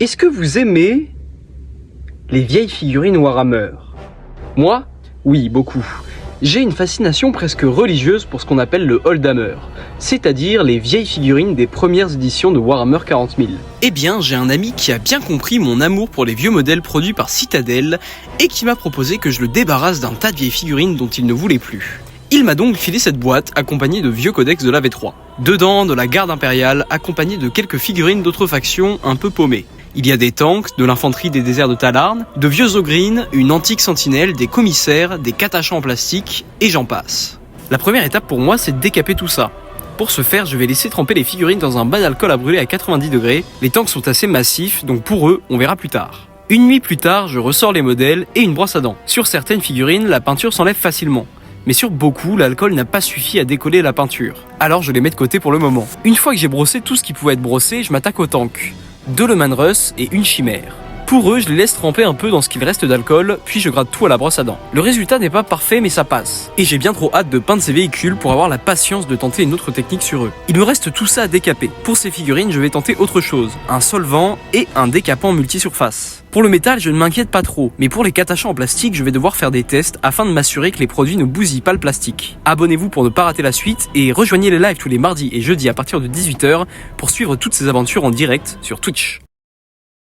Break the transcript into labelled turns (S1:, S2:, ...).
S1: Est-ce que vous aimez les vieilles figurines Warhammer? Moi, oui, beaucoup. J'ai une fascination presque religieuse pour ce qu'on appelle le Oldhammer, c'est-à-dire les vieilles figurines des premières éditions de Warhammer 40 000. Eh bien, j'ai un ami qui a bien compris mon amour pour les vieux modèles produits par Citadel et qui m'a proposé que je le débarrasse d'un tas de vieilles figurines dont il ne voulait plus. Il m'a donc filé cette boîte accompagnée de vieux codex de la V3. Dedans, de la garde impériale, accompagnée de quelques figurines d'autres factions un peu paumées. Il y a des tanks, de l'infanterie des déserts de Talarn, de vieux ogrines, une antique sentinelle, des commissaires, des catachans en plastique, et j'en passe. La première étape pour moi, c'est de décaper tout ça. Pour ce faire, je vais laisser tremper les figurines dans un bain d'alcool à brûler à 90 degrés. Les tanks sont assez massifs, donc pour eux, on verra plus tard. Une nuit plus tard, je ressors les modèles et une brosse à dents. Sur certaines figurines, la peinture s'enlève facilement. Mais sur beaucoup, l'alcool n'a pas suffi à décoller la peinture. Alors je les mets de côté pour le moment. Une fois que j'ai brossé tout ce qui pouvait être brossé, je m'attaque aux tanks. 2 Leman Russ et une chimère. Pour eux, je les laisse tremper un peu dans ce qu'il reste d'alcool, puis je gratte tout à la brosse à dents. Le résultat n'est pas parfait, mais ça passe. Et j'ai bien trop hâte de peindre ces véhicules pour avoir la patience de tenter une autre technique sur eux. Il me reste tout ça à décaper. Pour ces figurines, je vais tenter autre chose. Un solvant et un décapant multisurface. Pour le métal, je ne m'inquiète pas trop, mais pour les catachans en plastique, je vais devoir faire des tests afin de m'assurer que les produits ne bousillent pas le plastique. Abonnez-vous pour ne pas rater la suite et rejoignez les lives tous les mardis et jeudis à partir de 18 h pour suivre toutes ces aventures en direct sur Twitch.